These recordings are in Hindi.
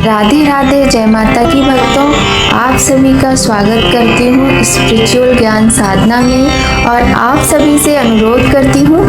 राधे राधे, जय माता की भक्तों। आप सभी का स्वागत करती हूँ स्पिरिचुअल ज्ञान साधना में और आप सभी से अनुरोध करती हूँ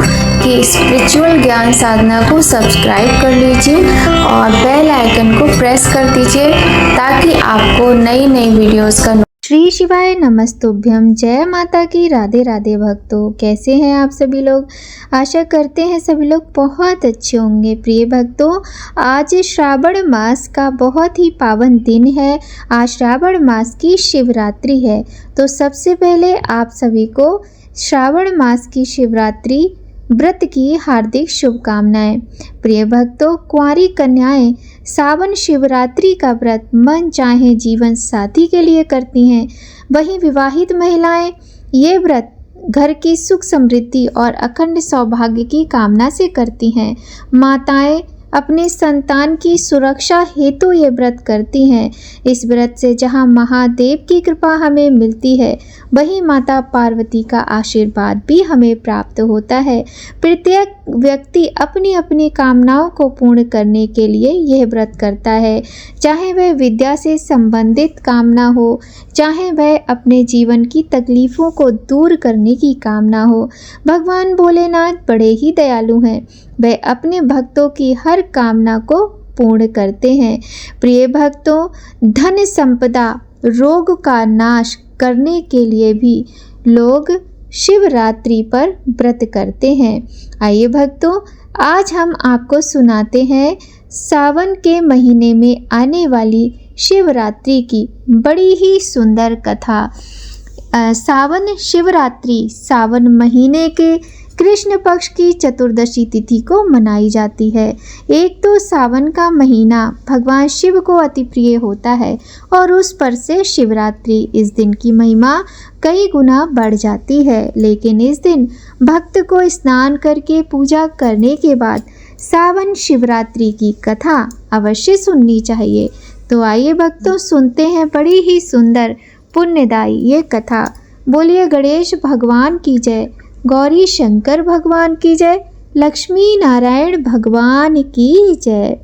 कि स्पिरिचुअल ज्ञान साधना को सब्सक्राइब कर लीजिए और बेल आइकन को प्रेस कर दीजिए ताकि आपको नई नई वीडियोस का श्री शिवाय नमस्तुभ्यम। जय माता की। राधे राधे भक्तों, कैसे हैं आप सभी लोग। आशा करते हैं सभी लोग बहुत अच्छे होंगे। प्रिय भक्तों, आज श्रावण मास का बहुत ही पावन दिन है। आज श्रावण मास की शिवरात्रि है। तो सबसे पहले आप सभी को श्रावण मास की शिवरात्रि व्रत की हार्दिक शुभकामनाएं। प्रिय भक्तों, कुंवारी कन्याएं सावन शिवरात्रि का व्रत मन चाहे जीवन साथी के लिए करती हैं। वहीं विवाहित महिलाएं ये व्रत घर की सुख समृद्धि और अखंड सौभाग्य की कामना से करती हैं। माताएं अपने संतान की सुरक्षा हेतु ये व्रत करती हैं। इस व्रत से जहां महादेव की कृपा हमें मिलती है, वहीं माता पार्वती का आशीर्वाद भी हमें प्राप्त होता है। प्रत्येक व्यक्ति अपनी अपनी कामनाओं को पूर्ण करने के लिए यह व्रत करता है, चाहे वह विद्या से संबंधित कामना हो, चाहे वह अपने जीवन की तकलीफ़ों को दूर करने की कामना हो। भगवान भोलेनाथ बड़े ही दयालु हैं। वह अपने भक्तों की हर कामना को पूर्ण करते हैं। प्रिय भक्तों, धन संपदा रोग का नाश करने के लिए भी लोग शिवरात्रि पर व्रत करते हैं। आइए भक्तों, आज हम आपको सुनाते हैं सावन के महीने में आने वाली शिवरात्रि की बड़ी ही सुंदर कथा। सावन शिवरात्रि सावन महीने के कृष्ण पक्ष की चतुर्दशी तिथि को मनाई जाती है। एक तो सावन का महीना भगवान शिव को अति प्रिय होता है और उस पर से शिवरात्रि, इस दिन की महिमा कई गुना बढ़ जाती है। लेकिन इस दिन भक्त को स्नान करके पूजा करने के बाद सावन शिवरात्रि की कथा अवश्य सुननी चाहिए। तो आइए भक्तों, सुनते हैं बड़ी ही सुंदर पुण्यदायी ये कथा। बोलिए गणेश भगवान की जय, गौरी शंकर भगवान की जय, लक्ष्मी नारायण भगवान की जय।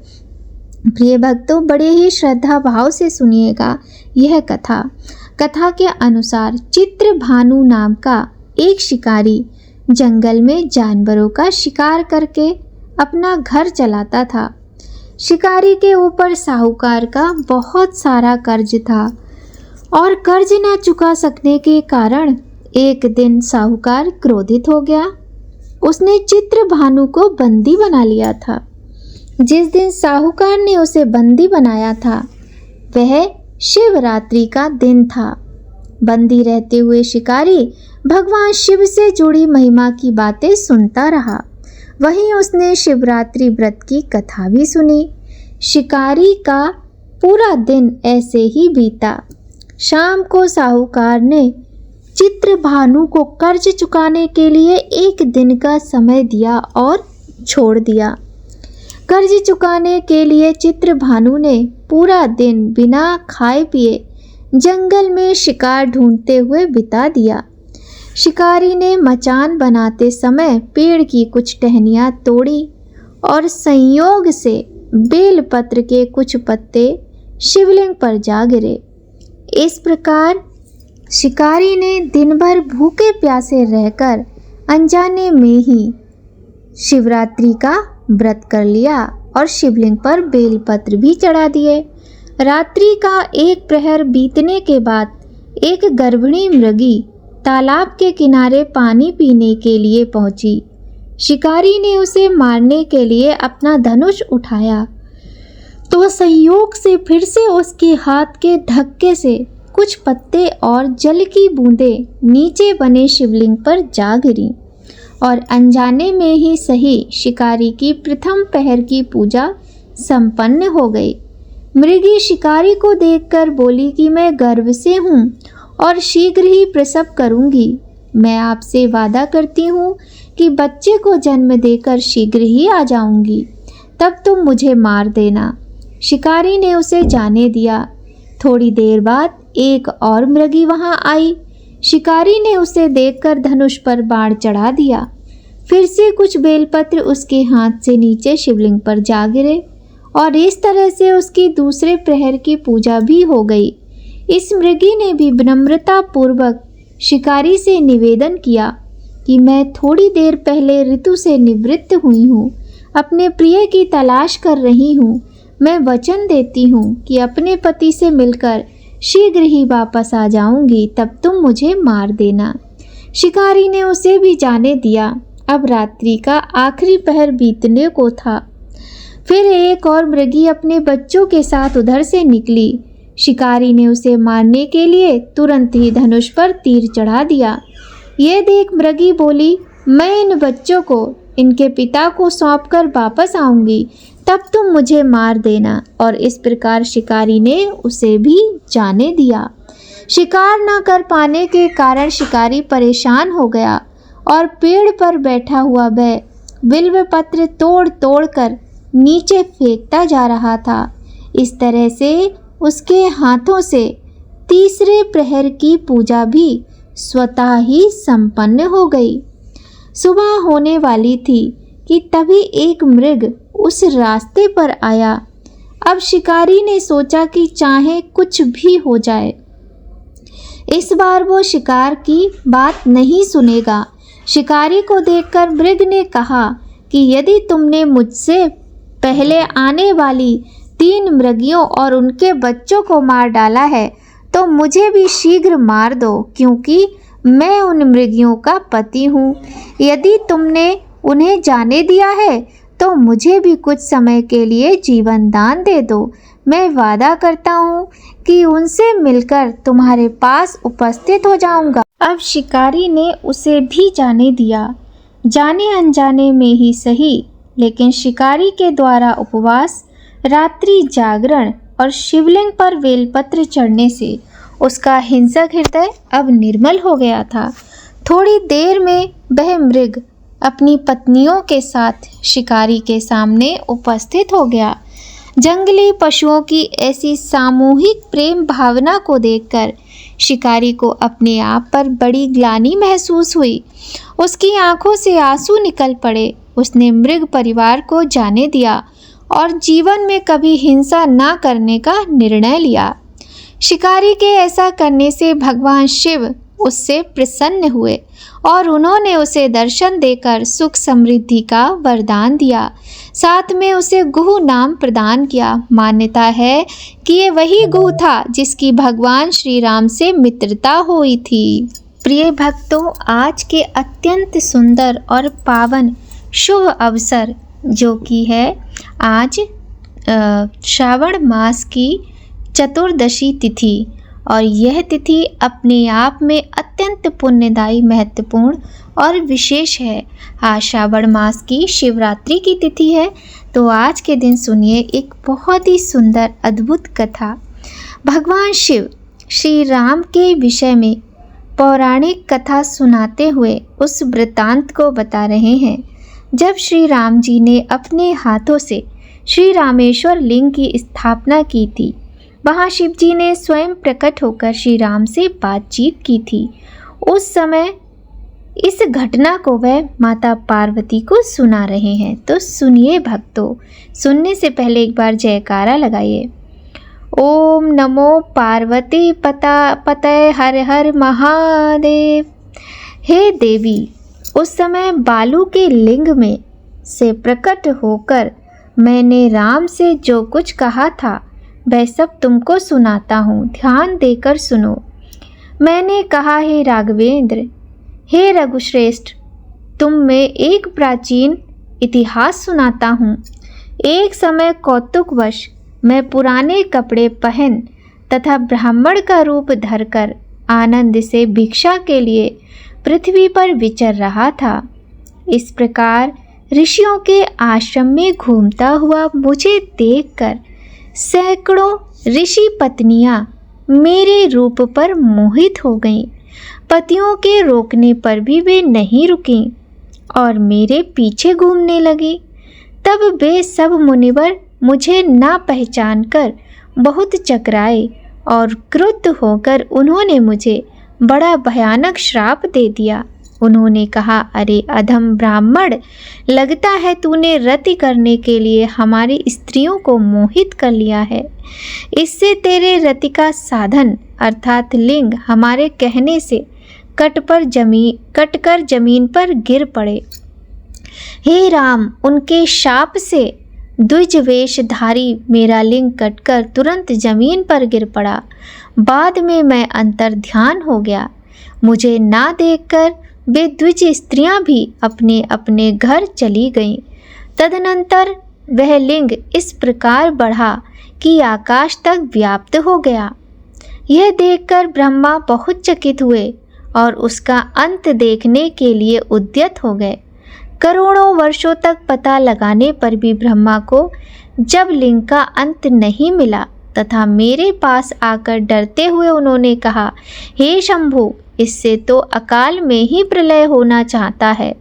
प्रिय भक्तों, बड़े ही श्रद्धा भाव से सुनिएगा यह कथा। कथा के अनुसार चित्रभानु नाम का एक शिकारी जंगल में जानवरों का शिकार करके अपना घर चलाता था। शिकारी के ऊपर साहूकार का बहुत सारा कर्ज था और कर्ज न चुका सकने के कारण एक दिन साहूकार क्रोधित हो गया। उसने चित्रभानु को बंदी बना लिया था। जिस दिन साहूकार ने उसे बंदी बनाया था वह शिवरात्रि का दिन था। बंदी रहते हुए शिकारी भगवान शिव से जुड़ी महिमा की बातें सुनता रहा। वहीं उसने शिवरात्रि व्रत की कथा भी सुनी। शिकारी का पूरा दिन ऐसे ही बीता। शाम को साहूकार ने चित्रभानु को कर्ज चुकाने के लिए एक दिन का समय दिया और छोड़ दिया। कर्ज चुकाने के लिए चित्रभानु ने पूरा दिन बिना खाए पिए जंगल में शिकार ढूंढते हुए बिता दिया। शिकारी ने मचान बनाते समय पेड़ की कुछ टहनियाँ तोड़ी और संयोग से बेलपत्र के कुछ पत्ते शिवलिंग पर जा गिरे। इस प्रकार शिकारी ने दिन भर भूखे प्यासे रहकर अनजाने में ही शिवरात्रि का व्रत कर लिया और शिवलिंग पर बेलपत्र भी चढ़ा दिए। रात्रि का एक प्रहर बीतने के बाद एक गर्भिणी मृगी तालाब के किनारे पानी पीने के लिए पहुंची। शिकारी ने उसे मारने के लिए अपना धनुष उठाया तो संयोग से फिर से उसके हाथ के धक्के से कुछ पत्ते और जल की बूंदें नीचे बने शिवलिंग पर जा गिरी और अनजाने में ही सही शिकारी की प्रथम पहर की पूजा संपन्न हो गई। मृगी शिकारी को देखकर बोली कि मैं गर्भ से हूँ और शीघ्र ही प्रसव करूँगी। मैं आपसे वादा करती हूँ कि बच्चे को जन्म देकर शीघ्र ही आ जाऊँगी, तब तुम मुझे मार देना। शिकारी ने उसे जाने दिया। थोड़ी देर बाद एक और मृगी वहां आई। शिकारी ने उसे देखकर धनुष पर बाण चढ़ा दिया। फिर से कुछ बेलपत्र उसके हाथ से नीचे शिवलिंग पर जा गिरे और इस तरह से उसकी दूसरे प्रहर की पूजा भी हो गई। इस मृगी ने भी विनम्रता पूर्वक शिकारी से निवेदन किया कि मैं थोड़ी देर पहले ऋतु से निवृत्त हुई हूँ, अपने प्रिय की तलाश कर रही हूँ। मैं वचन देती हूँ कि अपने पति से मिलकर शीघ्र ही वापस आ जाऊंगी, तब तुम मुझे मार देना। शिकारी ने उसे भी जाने दिया। अब रात्रि का आखिरी पहर बीतने को था। फिर एक और मृगी अपने बच्चों के साथ उधर से निकली। शिकारी ने उसे मारने के लिए तुरंत ही धनुष पर तीर चढ़ा दिया। ये देख मृगी बोली, मैं इन बच्चों को इनके पिता को सौंपकर वापस आऊंगी, तब तुम मुझे मार देना। और इस प्रकार शिकारी ने उसे भी जाने दिया। शिकार न कर पाने के कारण शिकारी परेशान हो गया और पेड़ पर बैठा हुआ वह बिल्व पत्र तोड़ तोड़ कर नीचे फेंकता जा रहा था। इस तरह से उसके हाथों से तीसरे प्रहर की पूजा भी स्वतः ही संपन्न हो गई। सुबह होने वाली थी कि तभी एक मृग उस रास्ते पर आया। अब शिकारी ने सोचा कि चाहे कुछ भी हो जाए, इस बार वो शिकार की बात नहीं सुनेगा। शिकारी को देखकर मृग ने कहा कि यदि तुमने मुझसे पहले आने वाली 3 मृगियों और उनके बच्चों को मार डाला है तो मुझे भी शीघ्र मार दो, क्योंकि मैं उन मृगियों का पति हूँ। यदि तुमने उन्हें जाने दिया है तो मुझे भी कुछ समय के लिए जीवन दान दे दो। मैं वादा करता हूँ कि उनसे मिलकर तुम्हारे पास उपस्थित हो जाऊंगा। अब शिकारी ने उसे भी जाने दिया, जाने अनजाने में ही सही, लेकिन शिकारी के द्वारा उपवास, रात्रि जागरण और शिवलिंग पर बेलपत्र चढ़ने से उसका हिंसक हृदय अब निर्मल हो गया था। थोड़ी देर में वह मृग अपनी पत्नियों के साथ शिकारी के सामने उपस्थित हो गया। जंगली पशुओं की ऐसी सामूहिक प्रेम भावना को देखकर शिकारी को अपने आप पर बड़ी ग्लानि महसूस हुई। उसकी आंखों से आंसू निकल पड़े। उसने मृग परिवार को जाने दिया और जीवन में कभी हिंसा न करने का निर्णय लिया। शिकारी के ऐसा करने से भगवान शिव उससे प्रसन्न हुए और उन्होंने उसे दर्शन देकर सुख समृद्धि का वरदान दिया। साथ में उसे गुह नाम प्रदान किया। मान्यता है कि ये वही गुह था जिसकी भगवान श्री राम से मित्रता हुई थी। प्रिय भक्तों, आज के अत्यंत सुंदर और पावन शुभ अवसर जो कि है आज श्रावण मास की चतुर्दशी तिथि, और यह तिथि अपने आप में अत्यंत पुण्यदायी, महत्वपूर्ण और विशेष है। आज श्रावण मास की शिवरात्रि की तिथि है। तो आज के दिन सुनिए एक बहुत ही सुंदर अद्भुत कथा। भगवान शिव श्री राम के विषय में पौराणिक कथा सुनाते हुए उस वृत्तांत को बता रहे हैं। जब श्री राम जी ने अपने हाथों से श्री रामेश्वर लिंग की स्थापना की थी, वहाँ शिव जी ने स्वयं प्रकट होकर श्री राम से बातचीत की थी। उस समय इस घटना को वह माता पार्वती को सुना रहे हैं। तो सुनिए भक्तों, सुनने से पहले एक बार जयकारा लगाइए। ओम नमो पार्वती पतये हर हर महादेव। हे देवी, उस समय बालू के लिंग में से प्रकट होकर मैंने राम से जो कुछ कहा था वह सब तुमको सुनाता हूँ, ध्यान देकर सुनो। मैंने कहा, हे राघवेंद्र, हे रघुश्रेष्ठ, तुम में एक प्राचीन इतिहास सुनाता हूँ। एक समय कौतुकवश मैं पुराने कपड़े पहन तथा ब्राह्मण का रूप धरकर आनंद से भिक्षा के लिए पृथ्वी पर विचर रहा था। इस प्रकार ऋषियों के आश्रम में घूमता हुआ मुझे देखकर सैकड़ों ऋषि पत्नियां मेरे रूप पर मोहित हो गईं। पतियों के रोकने पर भी वे नहीं रुकीं और मेरे पीछे घूमने लगी। तब वे सब मुनिवर मुझे ना पहचान कर बहुत चकराए और क्रुद्ध होकर उन्होंने मुझे बड़ा भयानक श्राप दे दिया। उन्होंने कहा, अरे अधम ब्राह्मण, लगता है तूने रति करने के लिए हमारी स्त्रियों को मोहित कर लिया है। इससे तेरे रति का साधन अर्थात लिंग हमारे कहने से कटकर जमीन पर गिर पड़े। हे राम, उनके शाप से द्विज वेशधारी मेरा लिंग कटकर तुरंत जमीन पर गिर पड़ा। बाद में मैं अंतर्ध्यान हो गया। मुझे ना देखकर वे द्विज स्त्रियां भी अपने अपने घर चली गईं। तदनंतर वह लिंग इस प्रकार बढ़ा कि आकाश तक व्याप्त हो गया। यह देखकर ब्रह्मा बहुत चकित हुए और उसका अंत देखने के लिए उद्यत हो गए। करोड़ों वर्षों तक पता लगाने पर भी ब्रह्मा को जब लिंग का अंत नहीं मिला तथा मेरे पास आकर डरते हुए उन्होंने कहा, हे शंभु, इससे तो अकाल में ही प्रलय होना चाहता है।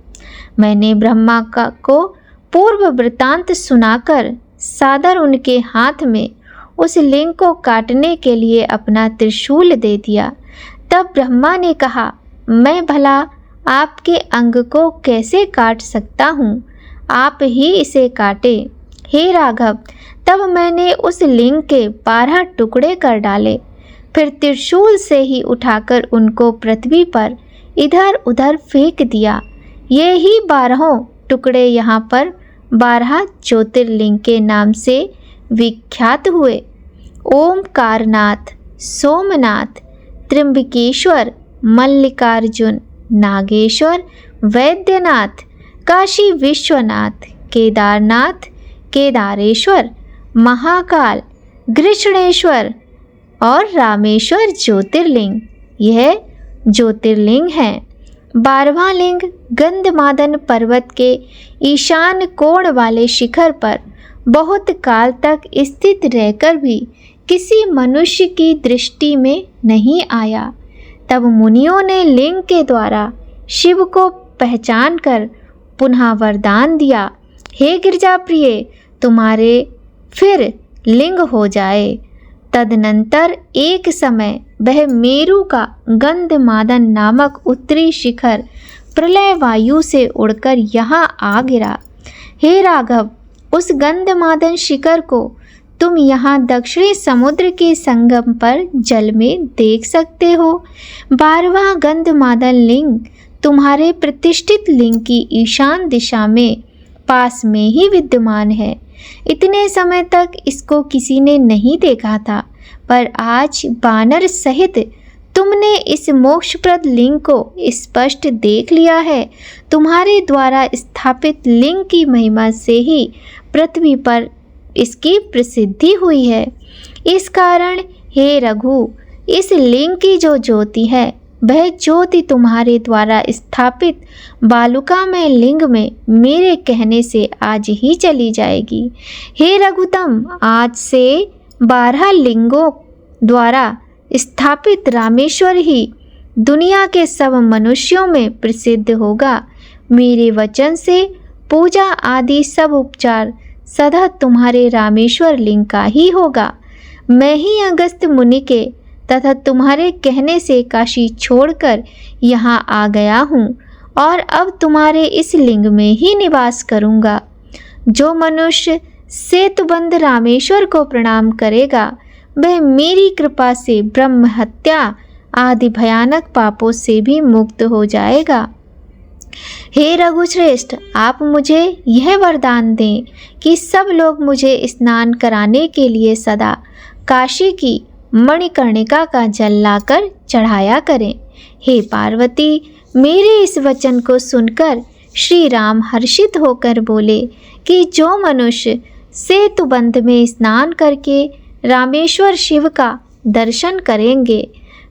मैंने ब्रह्मा को पूर्व वृत्तांत सुनाकर सादर उनके हाथ में उस लिंग को काटने के लिए अपना त्रिशूल दे दिया। तब ब्रह्मा ने कहा, मैं भला आपके अंग को कैसे काट सकता हूँ, आप ही इसे काटे। हे राघव, तब मैंने उस लिंग के 12 टुकड़े कर डाले, फिर त्रिशूल से ही उठाकर उनको पृथ्वी पर इधर उधर फेंक दिया। ये ही 12 टुकड़े यहाँ पर 12 ज्योतिर्लिंग के नाम से विख्यात हुए। ओमकारनाथ, सोमनाथ, त्र्यंबकेश्वर, मल्लिकार्जुन, नागेश्वर, वैद्यनाथ, काशी विश्वनाथ, केदारनाथ, केदारेश्वर, महाकाल, गृष्णेश्वर और रामेश्वर ज्योतिर्लिंग यह ज्योतिर्लिंग हैं। 12वां लिंग गंधमादन पर्वत के ईशान कोण वाले शिखर पर बहुत काल तक स्थित रहकर भी किसी मनुष्य की दृष्टि में नहीं आया। तब मुनियों ने लिंग के द्वारा शिव को पहचान कर पुनः वरदान दिया, हे गिरजा प्रिय, तुम्हारे फिर लिंग हो जाए। तदनंतर एक समय वह मेरु का गंधमादन नामक उत्तरी शिखर प्रलय वायु से उड़कर यहाँ आ गिरा। हे राघव, उस गंधमादन शिखर को तुम यहाँ दक्षिणी समुद्र के संगम पर जल में देख सकते हो। 12वां गंधमादन लिंग तुम्हारे प्रतिष्ठित लिंग की ईशान दिशा में पास में ही विद्यमान है। इतने समय तक इसको किसी ने नहीं देखा था, पर आज बानर सहित तुमने इस मोक्षप्रद लिंग को स्पष्ट देख लिया है। तुम्हारे द्वारा स्थापित लिंग की महिमा से ही पृथ्वी पर इसकी प्रसिद्धि हुई है। इस कारण हे रघु, इस लिंग की जो ज्योति है वह ज्योति तुम्हारे द्वारा स्थापित बालुकामय लिंग में मेरे कहने से आज ही चली जाएगी। हे रघुतम, आज से 12 लिंगों द्वारा स्थापित रामेश्वर ही दुनिया के सब मनुष्यों में प्रसिद्ध होगा। मेरे वचन से पूजा आदि सब उपचार सदा तुम्हारे रामेश्वर लिंग का ही होगा। मैं ही अगस्त्य मुनि के तथा तुम्हारे कहने से काशी छोड़कर यहाँ आ गया हूँ और अब तुम्हारे इस लिंग में ही निवास करूँगा। जो मनुष्य सेतुबंध रामेश्वर को प्रणाम करेगा वह मेरी कृपा से ब्रह्म हत्या आदि भयानक पापों से भी मुक्त हो जाएगा। हे रघुश्रेष्ठ, आप मुझे यह वरदान दें कि सब लोग मुझे स्नान कराने के लिए सदा काशी की मणिकर्णिका का जल लाकर चढ़ाया करें। हे पार्वती, मेरे इस वचन को सुनकर श्री राम हर्षित होकर बोले कि जो मनुष्य सेतुबंध में स्नान करके रामेश्वर शिव का दर्शन करेंगे,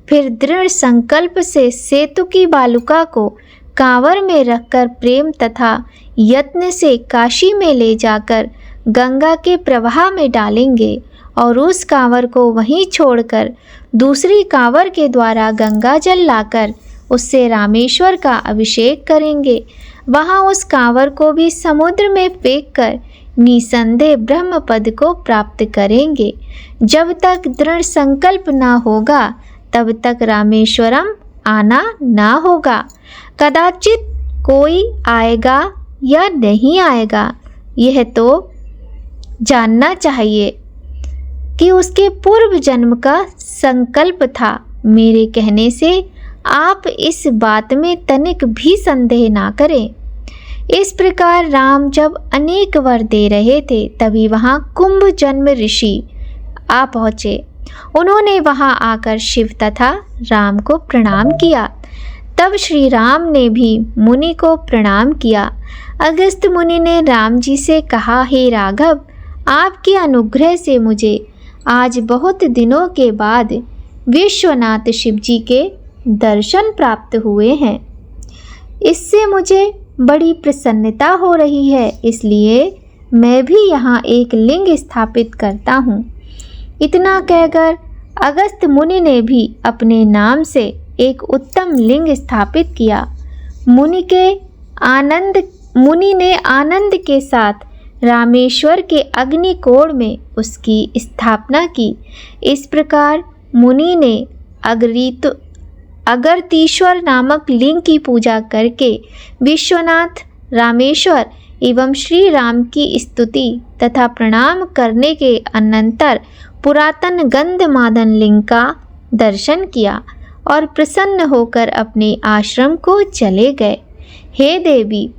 फिर दृढ़ संकल्प से सेतु की बालुका को कांवर में रखकर प्रेम तथा यत्न से काशी में ले जाकर गंगा के प्रवाह में डालेंगे और उस कांवर को वहीं छोड़कर दूसरी कांवर के द्वारा गंगा जल लाकर उससे रामेश्वर का अभिषेक करेंगे, वहाँ उस कांवर को भी समुद्र में फेंककर निसंदेह ब्रह्म पद को प्राप्त करेंगे। जब तक दृढ़ संकल्प न होगा तब तक रामेश्वरम आना ना होगा। कदाचित कोई आएगा या नहीं आएगा, यह तो जानना चाहिए कि उसके पूर्व जन्म का संकल्प था। मेरे कहने से आप इस बात में तनिक भी संदेह ना करें। इस प्रकार राम जब अनेक वर दे रहे थे, तभी वहाँ कुंभ जन्म ऋषि आ पहुँचे। उन्होंने वहाँ आकर शिव तथा राम को प्रणाम किया। तब श्री राम ने भी मुनि को प्रणाम किया। अगस्त्य मुनि ने राम जी से कहा, हे राघव, आपके अनुग्रह से मुझे आज बहुत दिनों के बाद विश्वनाथ शिव जी के दर्शन प्राप्त हुए हैं। इससे मुझे बड़ी प्रसन्नता हो रही है, इसलिए मैं भी यहाँ एक लिंग स्थापित करता हूँ। इतना कहकर अगस्त्य मुनि ने भी अपने नाम से एक उत्तम लिंग स्थापित किया। मुनि ने आनंद के साथ रामेश्वर के अग्निकोण में उसकी स्थापना की। इस प्रकार मुनि ने अगरतीश्वर नामक लिंग की पूजा करके विश्वनाथ, रामेश्वर एवं श्री राम की स्तुति तथा प्रणाम करने के अनंतर पुरातन गंधमादन लिंग का दर्शन किया और प्रसन्न होकर अपने आश्रम को चले गए। हे देवी,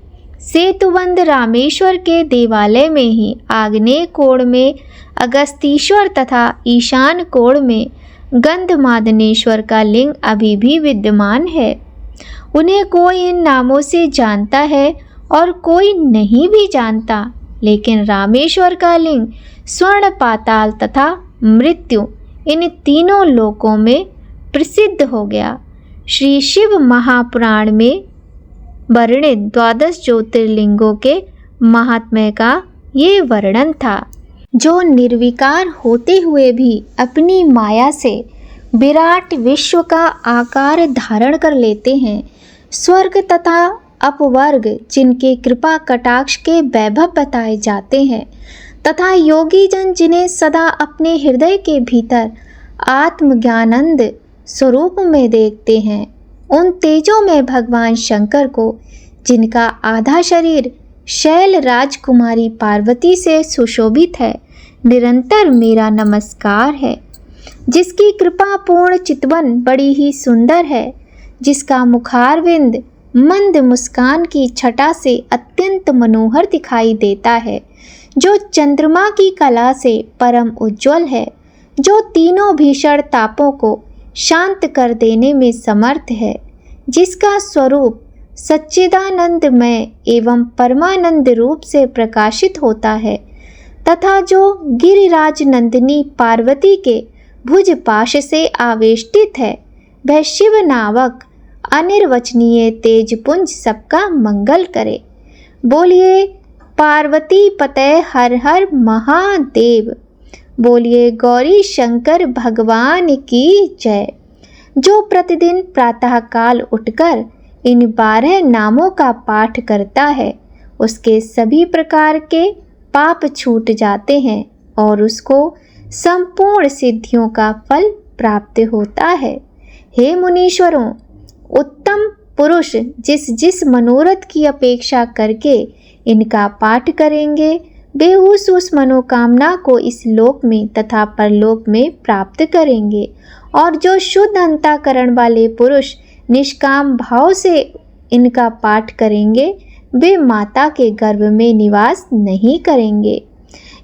सेतुबंध रामेश्वर के देवालय में ही आग्नेय कोण में अगस्तीश्वर तथा ईशान कोण में गंधमादनेश्वर का लिंग अभी भी विद्यमान है। उन्हें कोई इन नामों से जानता है और कोई नहीं भी जानता, लेकिन रामेश्वर का लिंग स्वर्ण, पाताल तथा मृत्यु इन तीनों लोकों में प्रसिद्ध हो गया। श्री शिव महापुराण में वर्णित 12 ज्योतिर्लिंगों के महात्म्य का ये वर्णन था, जो निर्विकार होते हुए भी अपनी माया से विराट विश्व का आकार धारण कर लेते हैं। स्वर्ग तथा अपवर्ग जिनके कृपा कटाक्ष के वैभव बताए जाते हैं तथा योगी जन जिन्हें सदा अपने हृदय के भीतर आत्मज्ञानंद स्वरूप में देखते हैं, उन तेजों में भगवान शंकर को, जिनका आधा शरीर शैल राजकुमारी पार्वती से सुशोभित है, निरंतर मेरा नमस्कार है। जिसकी कृपा पूर्ण चितवन बड़ी ही सुंदर है, जिसका मुखारविंद मंद मुस्कान की छटा से अत्यंत मनोहर दिखाई देता है, जो चंद्रमा की कला से परम उज्ज्वल है, जो तीनों भीषण तापों को शांत कर देने में समर्थ है, जिसका स्वरूप सच्चिदानंदमय एवं परमानंद रूप से प्रकाशित होता है तथा जो गिरिराज नंदिनी पार्वती के भुजपाश से आवेष्टित है, वह शिव नामक अनिर्वचनीय तेजपुंज सबका मंगल करे। बोलिए पार्वती पते हर हर महादेव। बोलिए गौरी शंकर भगवान की जय। जो प्रतिदिन प्रातःकाल उठकर इन 12 नामों का पाठ करता है, उसके सभी प्रकार के पाप छूट जाते हैं और उसको संपूर्ण सिद्धियों का फल प्राप्त होता है। हे मुनीश्वरों, उत्तम पुरुष जिस जिस मनोरथ की अपेक्षा करके इनका पाठ करेंगे, वे उस मनोकामना को इस लोक में तथा परलोक में प्राप्त करेंगे। और जो शुद्ध अंतःकरण वाले पुरुष निष्काम भाव से इनका पाठ करेंगे, वे माता के गर्भ में निवास नहीं करेंगे।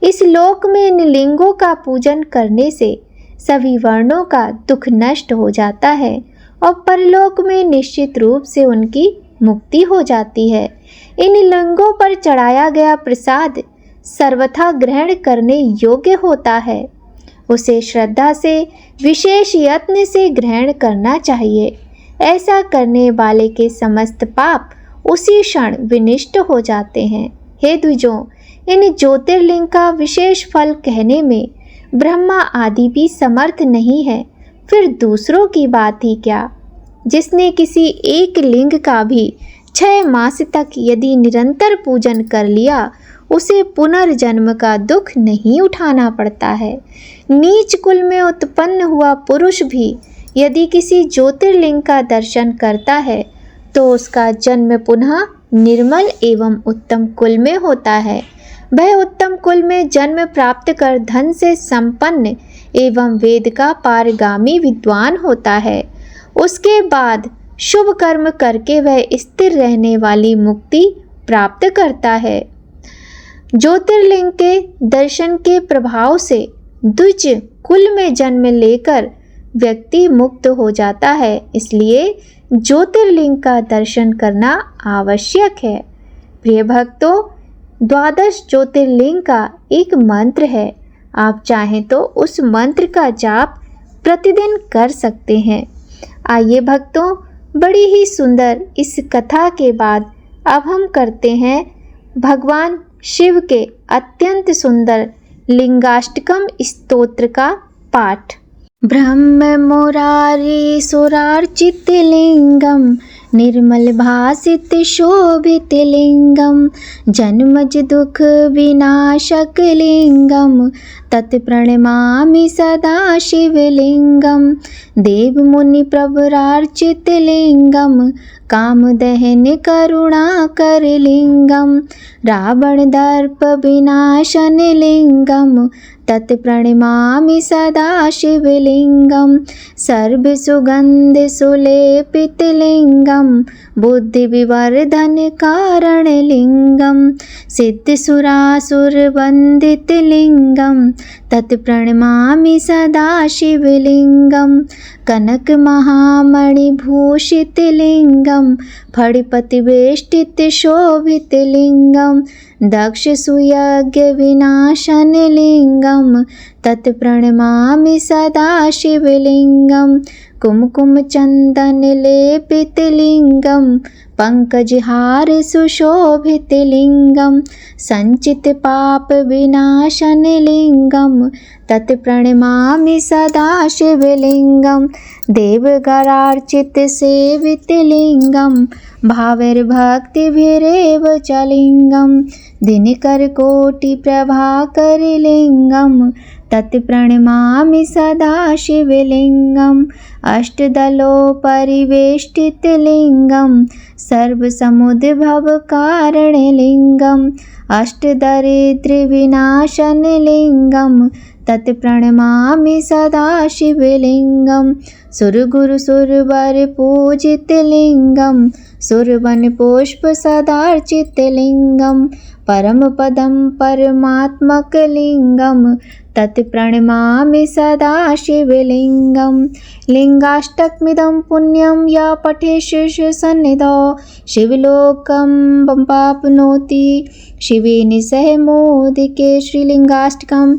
इस लोक में इन लिंगों का पूजन करने से सभी वर्णों का दुख नष्ट हो जाता है और परलोक में निश्चित रूप से उनकी मुक्ति हो जाती है। इन लिंगों पर चढ़ाया गया प्रसाद सर्वथा ग्रहण करने योग्य होता है। उसे श्रद्धा से विशेष यत्न से ग्रहण करना चाहिए। ऐसा करने वाले के समस्त पाप उसी क्षण विनिष्ट हो जाते हैं। हे द्विजों, इन ज्योतिर्लिंग का विशेष फल कहने में ब्रह्मा आदि भी समर्थ नहीं है, फिर दूसरों की बात ही क्या। जिसने किसी एक लिंग का भी 6 मास तक यदि निरंतर पूजन कर लिया, उसे पुनर्जन्म का दुख नहीं उठाना पड़ता है। नीच कुल में उत्पन्न हुआ पुरुष भी यदि किसी ज्योतिर्लिंग का दर्शन करता है तो उसका जन्म पुनः निर्मल एवं उत्तम कुल में होता है। वह उत्तम कुल में जन्म प्राप्त कर धन से संपन्न एवं वेद का पारगामी विद्वान होता है। उसके बाद शुभ कर्म करके वह स्थिर रहने वाली मुक्ति प्राप्त करता है। ज्योतिर्लिंग के दर्शन के प्रभाव से द्विज कुल में जन्म लेकर व्यक्ति मुक्त हो जाता है, इसलिए ज्योतिर्लिंग का दर्शन करना आवश्यक है। प्रिय भक्तों, 12 ज्योतिर्लिंग का एक मंत्र है। आप चाहें तो उस मंत्र का जाप प्रतिदिन कर सकते हैं। आइए भक्तों, बड़ी ही सुंदर इस कथा के बाद अब हम करते हैं भगवान शिव के अत्यंत सुंदर लिंगाष्टकम स्तोत्र का पाठ। ब्रह्म मुरारी सुरार्चित लिंगम निर्मल भासित शोभित लिंगम जन्मज दुख विनाशक लिंगम तत्प्रणमामि सदा शिवलिंगम देव मुनि प्रवरार्चित लिंगम कामदहन करुणाकर लिंगम रावण दर्प विनाशन लिंगम तत्प्रणमामि सदा शिवलिंगम सर्व सुगंध सुलेपित लिंगम बुद्धि विवर्धन कारण लिंगम सिद्ध सुरासुर वंदित लिंगम तत्प्रणमामि सदा शिवलिंगम कनक महामणि भूषित लिंगम फणिपति वेष्टित शोभित लिंगम दक्ष सुयज्ञ विनाशन लिंगम तत्प्रणमामि सदा शिवलिंगम कुमकुम चंदन लेपित लिंगम पंकजहार सुशोभित लिंगम संचित पाप विनाशन लिंगम तत्प्रणमामि सदा शिवलिंगम देवगणार्चित सेवित लिंगम भावैर्भक्तिभिरेव च लिंगम दिनकर कोटि प्रभाकर लिंगम तत्प्रणमामि सदा शिवलिंगम अष्टदलो परिवेष्टित लिंगम सर्वसमुद्भव कारण लिंगम अष्टदरिद्र विनाशन लिंगम तत्प्रणमामि सदा शिवलिंगम सुरगुरु सुरवर पूजित लिंगम सुरवन पुष्प सदार्चित लिंगम परम पदम परमात्मक लिंगम तत्प्रणमामि सदा शिवलिंगम लिंगाष्टकमिदं पुण्यं या पठे शिवसन्निधौ शिवलोकं पाप्नोति शिवेन सह मोदिके। श्रीलिंगाष्टकम्।